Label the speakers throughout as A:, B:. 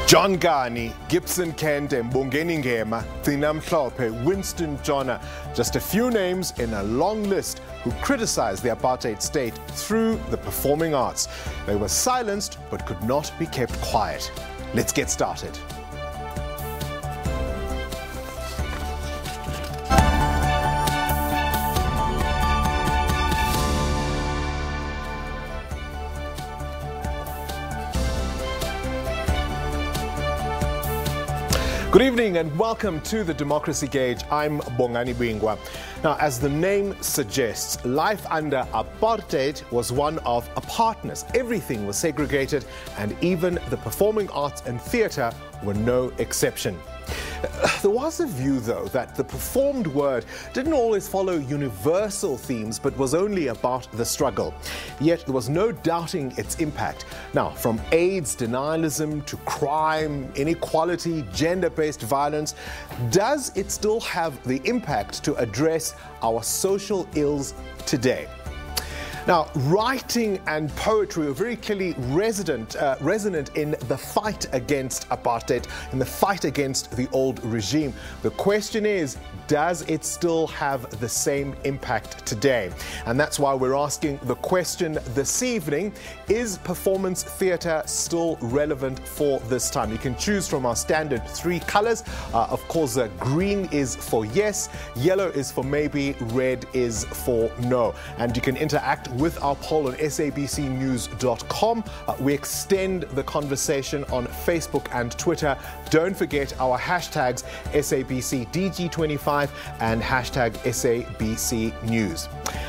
A: John Gani, Gibson Kente, Mbongeni Ngema, Thina Mhlophe, Winston Jona, just a few names in a long list who criticized the apartheid state through the performing arts. They were silenced but could not be kept quiet. Let's get started. Good evening and welcome to the Democracy Gauge. I'm Bongani Bingwa. Now, as the name suggests, life under apartheid was one of apartness. Everything was segregated, and even the performing arts and theatre were no exception. There was a view, though, that the performed word didn't always follow universal themes, but was only about the struggle. Yet there was no doubting its impact. Now, from AIDS denialism to crime, inequality, gender-based violence, does it still have the impact to address our social ills today? Now, writing and poetry are very clearly resonant in the fight against apartheid, in the fight against the old regime. The question is, does it still have the same impact today? And that's why we're asking the question this evening: is performance theatre still relevant for this time? You can choose from our standard 3 colors. Of course, green is for yes, yellow is for maybe, red is for no. And you can interact with our poll on SABCnews.com. We extend the conversation on Facebook and Twitter. Don't forget our hashtags SABCDG25 and hashtag SABCNews.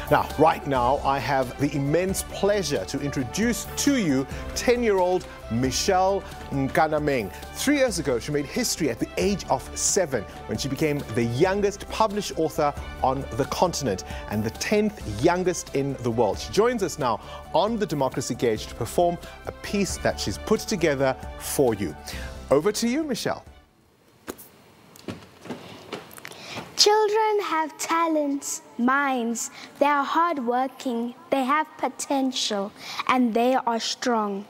A: Now, right now, I have the immense pleasure to introduce to you 10-year-old Michelle Nkanameng. 3 years ago, she made history at the age of 7 when she became the youngest published author on the continent and the 10th youngest in the world. She joins us now on the Democracy Gauge to perform a piece that she's put together for you. Over to you, Michelle.
B: Children have talents, minds, they are hardworking, they have potential, and they are strong.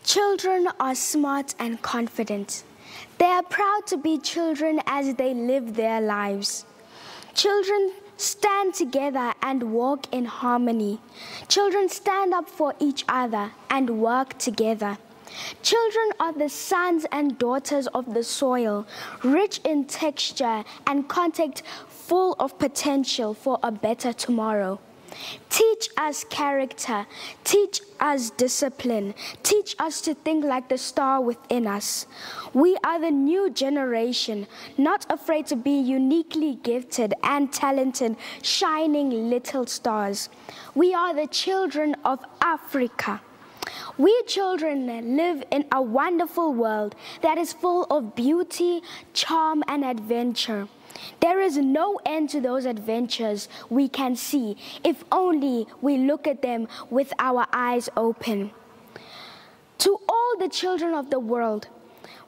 B: Children are smart and confident. They are proud to be children as they live their lives. Children stand together and walk in harmony. Children stand up for each other and work together. Children are the sons and daughters of the soil, rich in texture and contact, full of potential for a better tomorrow. Teach us character, teach us discipline, teach us to think like the star within us. We are the new generation, not afraid to be uniquely gifted and talented, shining little stars. We are the children of Africa. We children live in a wonderful world that is full of beauty, charm, and adventure. There is no end to those adventures we can see if only we look at them with our eyes open. To all the children of the world,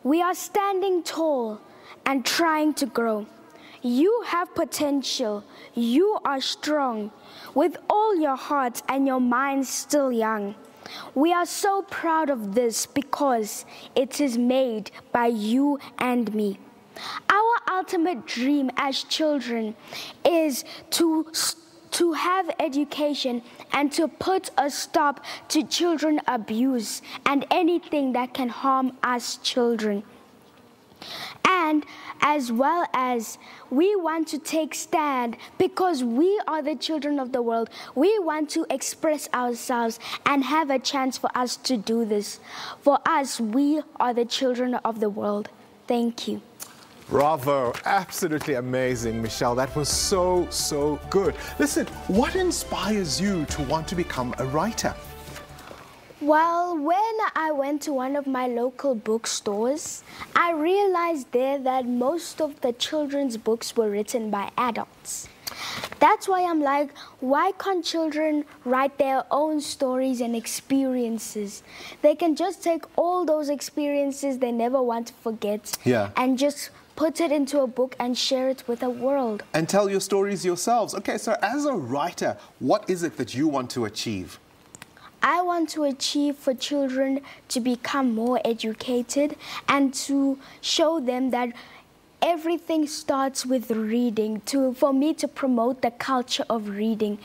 B: we are standing tall and trying to grow. You have potential. You are strong. With all your hearts and your minds still young. We are so proud of this because it is made by you and me. Our ultimate dream as children is to have education and to put a stop to children abuse and anything that can harm us children. And as well as we want to take stand because we are the children of the world. We want to express ourselves and have a chance for us to do this. For us, we are the children of the world. Thank you.
A: Bravo. Absolutely amazing, Michelle. That was so good. Listen, what inspires you to want to become a writer?
B: Well, when I went to one of my local bookstores, I realized there that most of the children's books were written by adults. That's why I'm like, why can't children write their own stories and experiences? They can just take all those experiences they never want to forget and just put it into a book and share it with the world. And
A: tell your stories yourselves. Okay, so as a writer, what is it that you want to achieve?
B: I want to achieve for children to become more educated and to show them that everything starts with reading, for me to promote the culture of reading,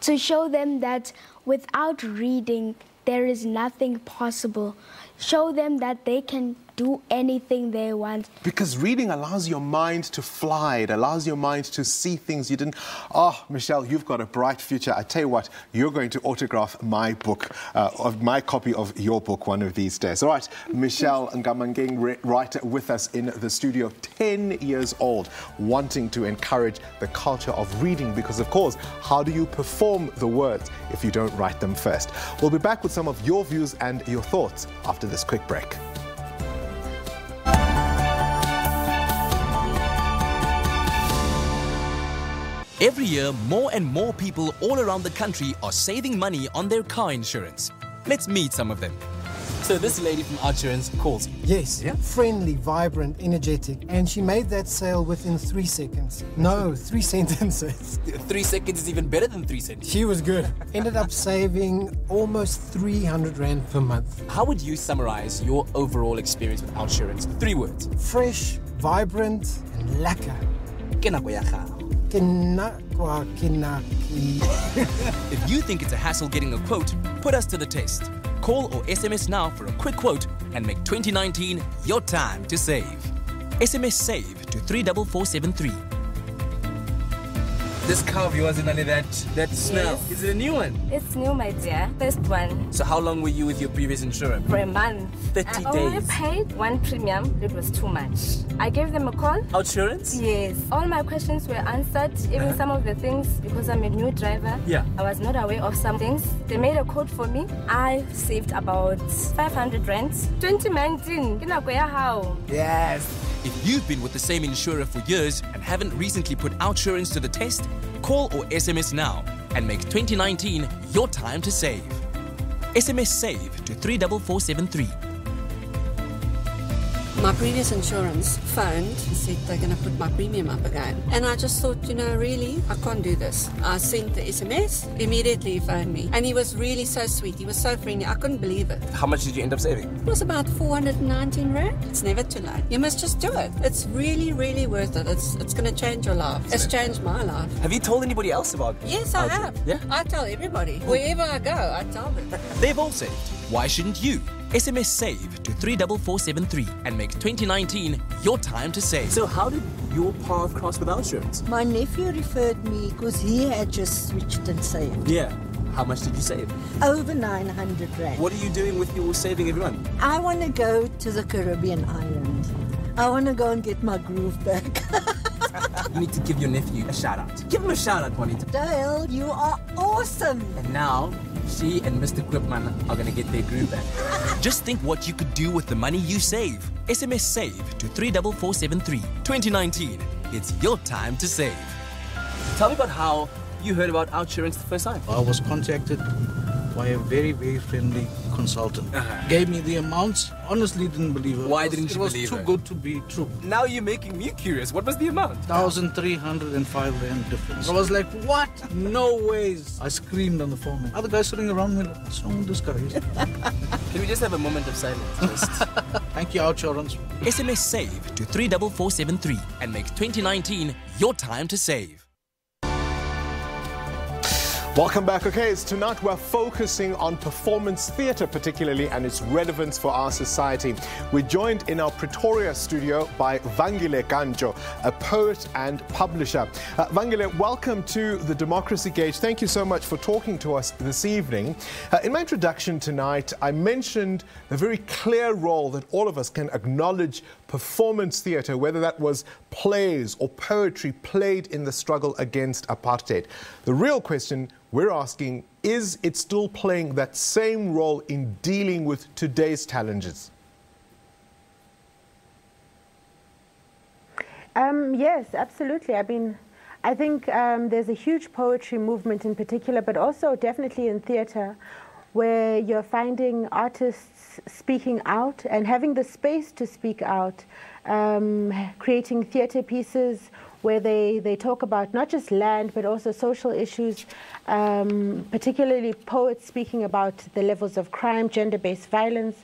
B: to show them that without reading, there is nothing possible. Show them that they can do anything they want.
A: Because reading allows your mind to fly. It allows your mind to see things you didn't. Oh, Michelle, you've got a bright future. I tell you what, you're going to autograph my book, my copy of your book one of these days. All right, Michelle Ngamangeng, writer with us in the studio, 10 years old, wanting to encourage the culture of reading because, of course, how do you perform the words if you don't write them first? We'll be back with some of your views and your thoughts after this quick break.
C: Every year, more and more people all around the country are saving money on their car insurance. Let's meet some of them. So this lady from Outsurance calls you.
D: Yes, yeah? Friendly, vibrant, energetic. And she made that sale within 3 seconds. No, 3 sentences.
C: 3 seconds is even better than 3 sentences.
D: She was good. Ended up saving almost 300 Rand per month.
C: How would you summarize your overall experience with Outsurance? 3 words.
D: Fresh, vibrant, and lekker.
C: If you think it's a hassle getting a quote, put us to the test. Call or SMS now for a quick quote and make 2019 your time to save. SMS SAVE to 34473. This car of yours is only that smell.
E: Yes.
C: Is it a new one?
E: It's new, my dear. First one.
C: So how long were you with your previous insurer?
E: For a month.
C: 30
E: I only
C: days.
E: paid 1 premium. It was too much. I gave them a call.
C: Outsurance?
E: Yes. All my questions were answered. Even some of the things, because I'm a new driver.
C: Yeah.
E: I was not aware of some things. They made a quote for me. I saved about 500 Rand. 2019. How?
C: Yes. If you've been with the same insurer for years and haven't recently put Outsurance to the test, call or SMS now and make 2019 your time to save. SMS SAVE to 34473.
F: My previous insurance phoned and said they're going to put my premium up again. And I just thought, really, I can't do this. I sent the SMS, immediately he phoned me. And he was really so sweet. He was so friendly. I couldn't believe it.
C: How much did you end up saving?
F: It was about 419 Rand. It's never too late. You must just do it. It's really, really worth it. It's going to change your life. It's changed my life.
C: Have you told anybody else about it?
F: Yes, I have.
C: Yeah?
F: I tell everybody. Wherever I go, I tell them.
C: They've all saved. Why shouldn't you? SMS SAVE to 34473 and make 2019 your time to save. So how did your path cross with Outsurance?
G: My nephew referred me because he had just switched and saved.
C: Yeah. How much did you save?
G: Over 900 Rand.
C: What are you doing with your saving, everyone?
G: I want to go to the Caribbean island. I want to go and get my groove back.
C: You need to give your nephew a shout out. Give him a shout out, Juanita.
G: Dale, you are awesome.
C: And now, she and Mr. Quipman are going to get their groove back. Just think what you could do with the money you save. SMS SAVE to 34473. 2019, it's your time to save. Tell me about how you heard about Outsurance the first time.
H: I was contacted by a very, very friendly consultant. Gave me the amounts. Honestly, didn't believe it.
C: Why didn't you believe it?
H: It was too good to be true.
C: Now you're making me curious. What was the amount?
H: 1,305 Rand difference. I was like, what? No ways. I screamed on the phone. Other guys sitting around me, like, what's wrong with this guy?
C: Can we just have a moment of silence? Just...
H: Thank you, Outsurance.
C: SMS SAVE to 34473 and make 2019 your time to save.
A: Welcome back. Okay, so tonight we're focusing on performance theatre particularly and its relevance for our society. We're joined in our Pretoria studio by Vangile Ganjo, a poet and publisher. Vangile, welcome to the Democracy Gauge. Thank you so much for talking to us this evening. In my introduction tonight, I mentioned the very clear role that all of us can acknowledge performance theatre, whether that was plays or poetry, played in the struggle against apartheid. The real question we're asking, is it still playing that same role in dealing with today's challenges?
I: Yes, absolutely. I mean, I think there's a huge poetry movement in particular, but also definitely in theatre, where you're finding artists speaking out and having the space to speak out, creating theatre pieces where they talk about not just land but also social issues, particularly poets speaking about the levels of crime, gender-based violence.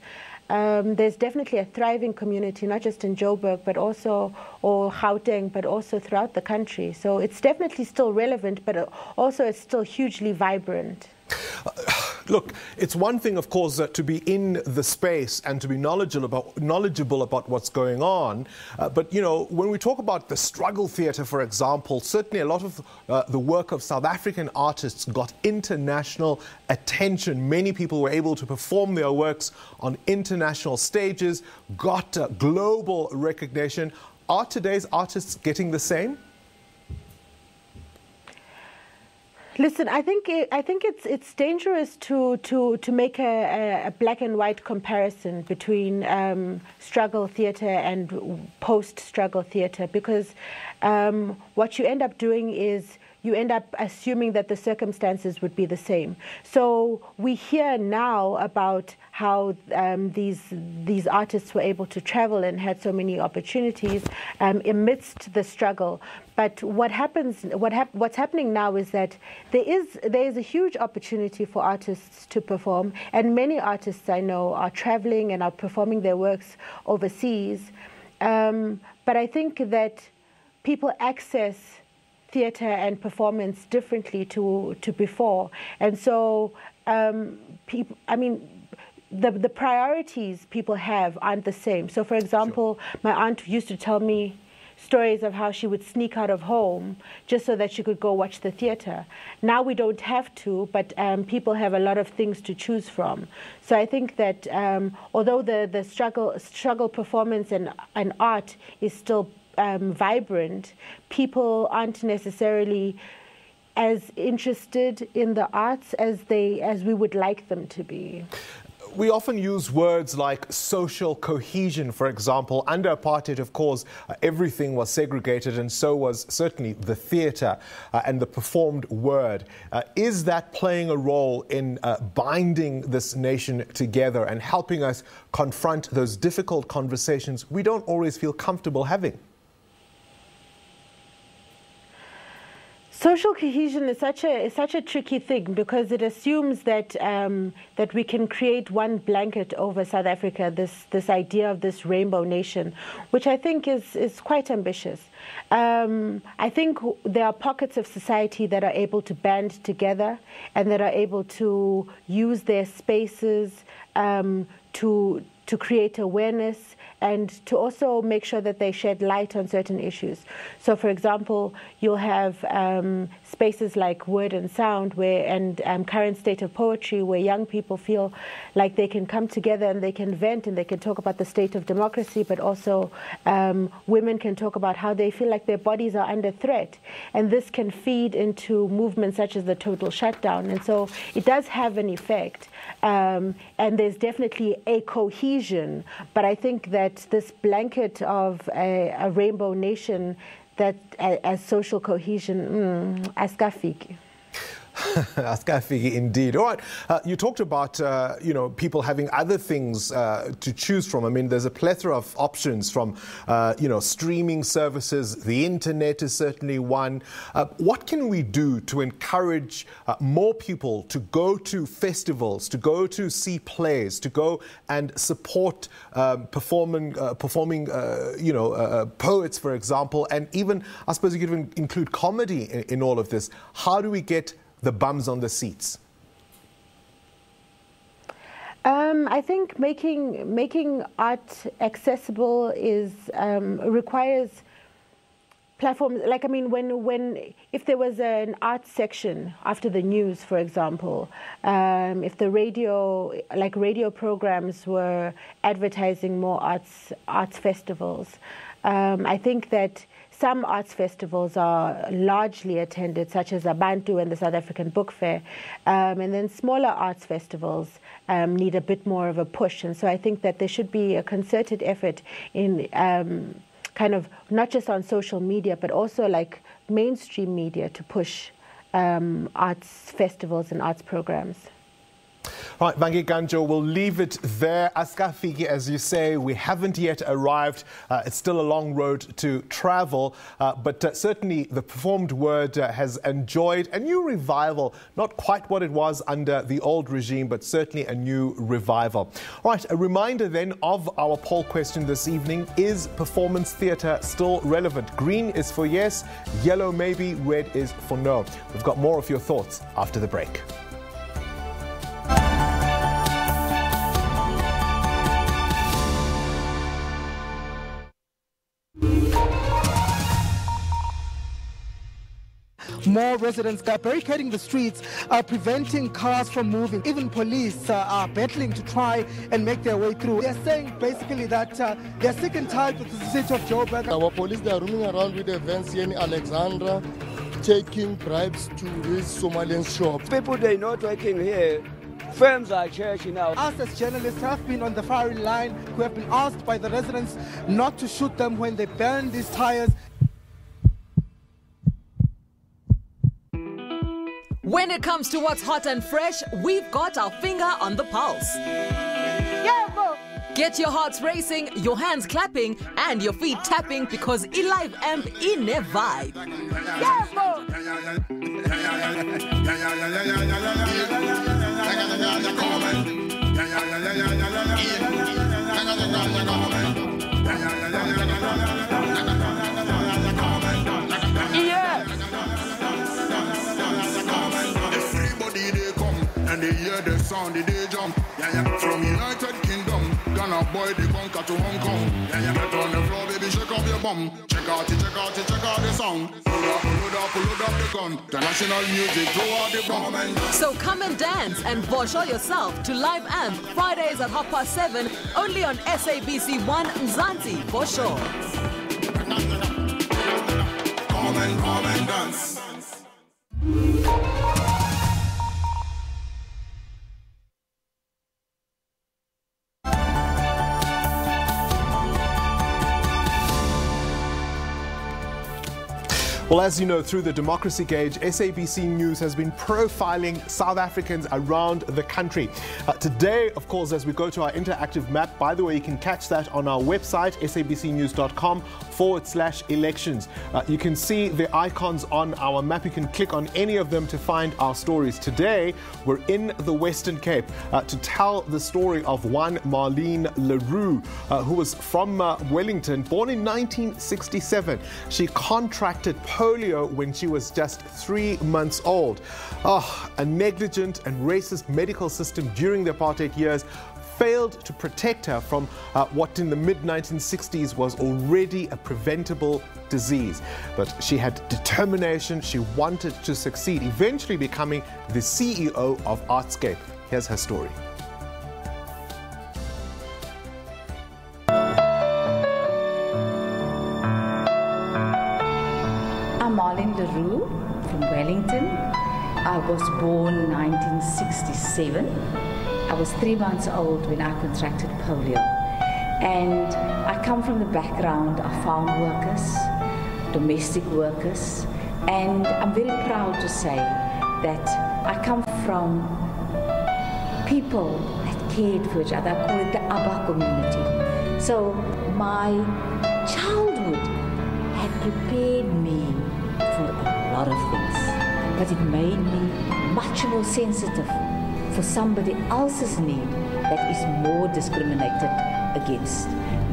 I: There's definitely a thriving community, not just in Joburg, but also, or Gauteng, but also throughout the country. So it's definitely still relevant, but also it's still hugely vibrant.
A: Look, it's one thing, of course, to be in the space and to be knowledgeable about what's going on. But, you know, when we talk about the struggle theatre, for example, certainly a lot of the work of South African artists got international attention. Many people were able to perform their works on international stages, got global recognition. Are today's artists getting the same?
I: Listen, I think it's dangerous to make a black and white comparison between struggle theatre and post-struggle theatre, because what you end up doing is you end up assuming that the circumstances would be the same. So we hear now about how these artists were able to travel and had so many opportunities amidst the struggle. But what's happening now is that there is a huge opportunity for artists to perform, and many artists I know are traveling and are performing their works overseas. But I think that people access theatre and performance differently to before, and so people, I mean, the priorities people have aren't the same. So, for example, my aunt used to tell me stories of how she would sneak out of home just so that she could go watch the theatre. Now we don't have to, but people have a lot of things to choose from. So I think that although the struggle performance and art is still vibrant, people aren't necessarily as interested in the arts as we would like them to be.
A: We often use words like social cohesion, for example. Under apartheid, of course, everything was segregated, and so was certainly the theatre and the performed word. Is that playing a role in binding this nation together and helping us confront those difficult conversations we don't always feel comfortable having?
I: Social cohesion is such a tricky thing, because it assumes that that we can create one blanket over South Africa, this idea of this rainbow nation, which I think is quite ambitious. I think there are pockets of society that are able to band together and that are able to use their spaces to create awareness and to also make sure that they shed light on certain issues. So, for example, you'll have spaces like Word and Sound and Current State of Poetry, where young people feel like they can come together and they can vent and they can talk about the state of democracy, but also women can talk about how they feel like their bodies are under threat. And this can feed into movements such as the total shutdown. And so it does have an effect. And there's definitely a cohesion, but I think that this blanket of a rainbow nation, that as social cohesion, askafiki.
A: Askafiki, indeed. All right, you talked about people having other things to choose from. I mean, there's a plethora of options from streaming services. The internet is certainly one. What can we do to encourage more people to go to festivals, to go to see plays, to go and support performing poets, for example, and even, I suppose, you could even include comedy in all of this. How do we get the bums on the seats?
I: I think making art accessible requires platforms. Like, I mean, if there was an art section after the news, for example, if the radio programs were advertising more arts festivals, I think that some arts festivals are largely attended, such as Abantu and the South African Book Fair, and then smaller arts festivals need a bit more of a push. And so I think that there should be a concerted effort in kind of not just on social media, but also like mainstream media to push arts festivals and arts programs.
A: Right, Vangi Ganjo, we'll leave it there. Askafiki, as you say, we haven't yet arrived. It's still a long road to travel, but certainly the performed word has enjoyed a new revival. Not quite what it was under the old regime, but certainly a new revival. Right, a reminder then of our poll question this evening. Is performance theatre still relevant? Green is for yes, yellow maybe, red is for no. We've got more of your thoughts after the break.
J: More residents are barricading the streets, preventing cars from moving. Even police are battling to try and make their way through. They're saying basically that they're sick and tired with the city of Joburg.
K: Our police, they are roaming around with the vans here in Alexandra, taking bribes to these Somalian shops.
L: People, they're not working here. Firms are churching out.
J: Us as journalists have been on the firing line. We have been asked by the residents not to shoot them when they burn these tires.
M: When it comes to what's hot and fresh, we've got our finger on the pulse. Get your hearts racing, your hands clapping, and your feet tapping because eLive Amp in a vibe.
N: And they hear the sound, they jump. From United Kingdom, Ghana boy, they conquer to Hong Kong. Get on the floor, baby, shake up your bum. Check out the song. Pull up the gun. The national music, throw out the bomb.
M: So come and dance and voshol yourself to Live Amp Fridays at 7:30, only on SABC 1 Mzansi for sure.
N: Come and dance.
A: Well, as you know, through the Democracy Gauge, SABC News has been profiling South Africans around the country. Today, of course, as we go to our interactive map, by the way, you can catch that on our website, sabcnews.com/elections. You can see the icons on our map. You can click on any of them to find our stories. Today, we're in the Western Cape to tell the story of one Marlene Roux, who was from Wellington, born in 1967. She contracted polio when she was just 3 months old. A negligent and racist medical system during the apartheid years failed to protect her from what in the mid-1960s was already a preventable disease. But she had determination, she wanted to succeed, eventually becoming the CEO of Artscape. Here's her story.
O: I'm Marlene Roux from Wellington. I was born 1967. I was 3 months old when I contracted polio. And I come from the background of farm workers, domestic workers, and I'm very proud to say that I come from people that cared for each other. I call it the Abba community. So my childhood had prepared me for a lot of things, but it made me much more sensitive for somebody else's need that is more discriminated against.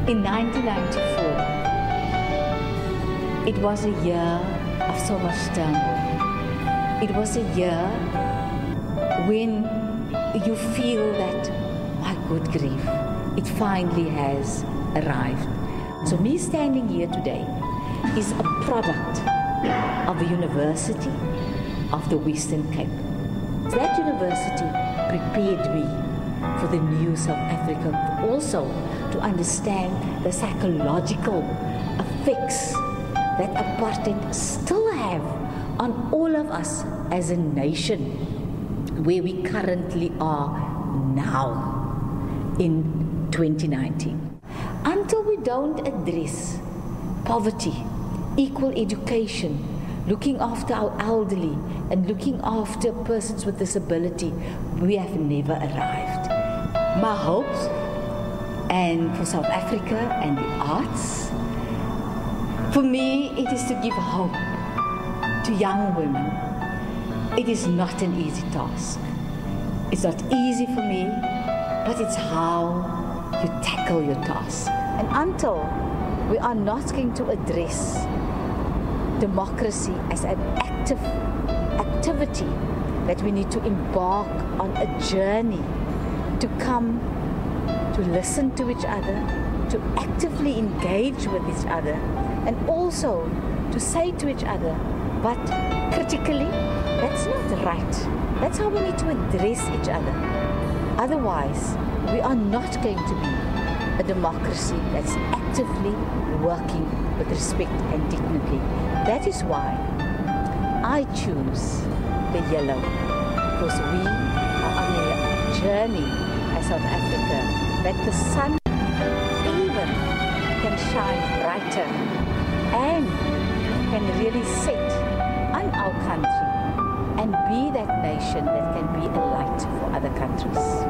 O: In 1994, it was a year of so much turmoil. It was a year when you feel that, my good grief, it finally has arrived. So me standing here today is a product of the University of the Western Cape. That university prepared me for the new South Africa, but also to understand the psychological effects that apartheid still have on all of us as a nation, where we currently are now in 2019. Until we don't address poverty, equal education, looking after our elderly and looking after persons with disability, we have never arrived. My hopes and for South Africa and the arts, for me, it is to give hope to young women. It is not an easy task. It's not easy for me, but it's how you tackle your task. And until we are not going to address democracy as an activity that we need to embark on a journey to come to listen to each other, to actively engage with each other, and also to say to each other, but critically, that's not right. That's how we need to address each other. Otherwise, we are not going to be a democracy that's actively working with respect and dignity. That is why I choose the yellow, because we are on a journey as South Africa that the sun even can shine brighter and can really set on our country and be that nation that can be a light for other countries.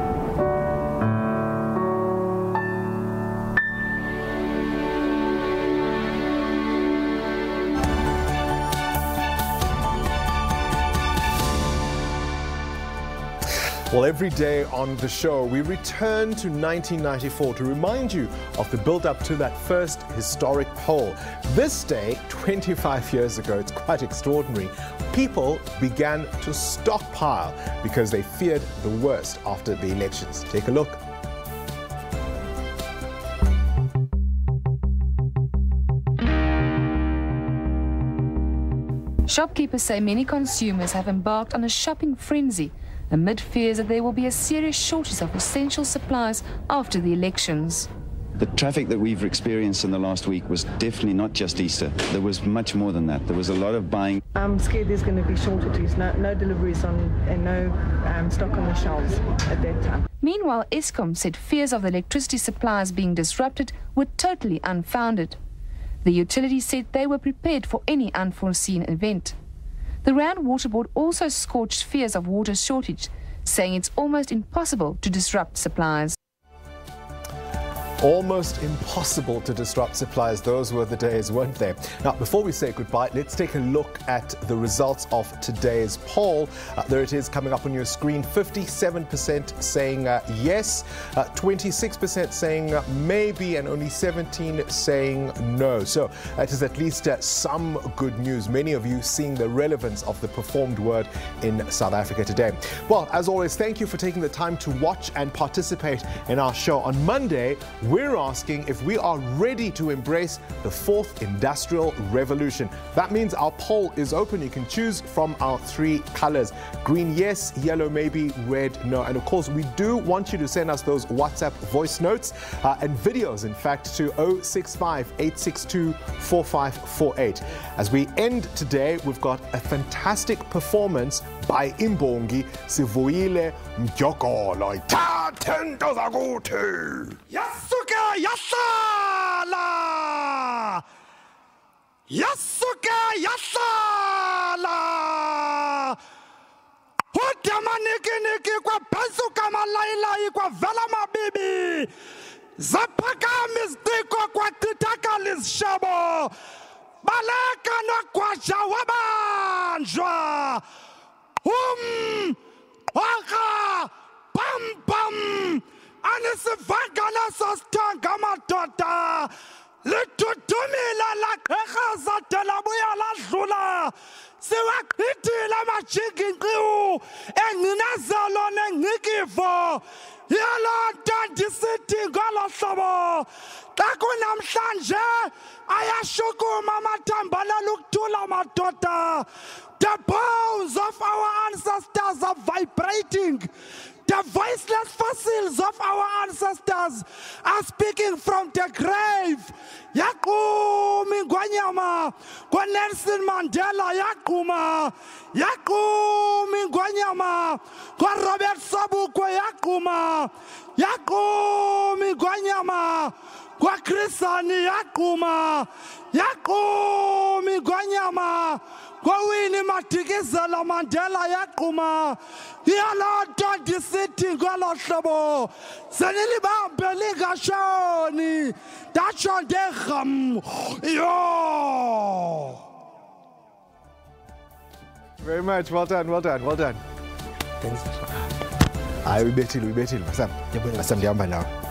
A: Well, every day on the show, we return to 1994 to remind you of the build-up to that first historic poll. This day, 25 years ago, it's quite extraordinary. People began to stockpile because they feared the worst after the elections. Take a look.
P: Shopkeepers say many consumers have embarked on a shopping frenzy amid fears that there will be a serious shortage of essential supplies after the elections.
Q: The traffic that we've experienced in the last week was definitely not just Easter. There was much more than that. There was a lot of buying.
R: I'm scared there's going to be shortages, no deliveries on and no stock on the shelves at that time.
P: Meanwhile, Eskom said fears of the electricity supplies being disrupted were totally unfounded. The utility said they were prepared for any unforeseen event. The Rand Water Board also scorched fears of water shortage, saying it's almost impossible to disrupt supplies.
A: Almost impossible to disrupt supplies. Those were the days, weren't they? Now, before we say goodbye, let's take a look at the results of today's poll. There it is coming up on your screen. 57% saying yes, 26% saying maybe, and only 17% saying no. So that is at least some good news. Many of you seeing the relevance of the performed word in South Africa today. Well, as always, thank you for taking the time to watch and participate in our show. On Monday, we're asking if we are ready to embrace the fourth industrial revolution. That means our poll is open. You can choose from our three colors: green, yes; yellow, maybe; red, no. And of course, we do want you to send us those WhatsApp voice notes and videos, in fact, to 065 862 4548. As we end today, we've got a fantastic performance by Imbongi Sivuyile Mjokolo. Tatendo zakuthi
S: Yasuke yasala! Yasuke yasala! Hudama niki kwa pasuka malaila kwa vela mabibi! Zapaka mizdiko kwa titaka lishabo! Baleka na kwa jawabanjwa! Waka! Pam pam! Anisivagala sostanga matota! Litutumila la khaza telabuya la dlula! Siwakithila majingiqiu enginazalo nengikifo! Yalonto ndisithi ngolo hlobo xa kunamhlanje ayashukuma amathambalala ukuthula madoda. The bones of our ancestors are vibrating. The voiceless fossils of our ancestors are speaking from the grave. Yaquma ingwanyama kwa Nelson Mandela, yaquma. Yaquma ingwanyama kwa Robert Sobukwe, yaquma. Yaquma ingwanyama kwa Chris Hani, yaquma. Yaquma ingwanyama ngowini Madikizela Mandela yaqhuma iyaloo nto ndisithi ngolo hlobo senilibambe lingashoni ndatsho nderham yo.
A: Very much. Well done, well done, well done. Thanks. Hayi uyibethile, Masam. Masam ndihamba nawe.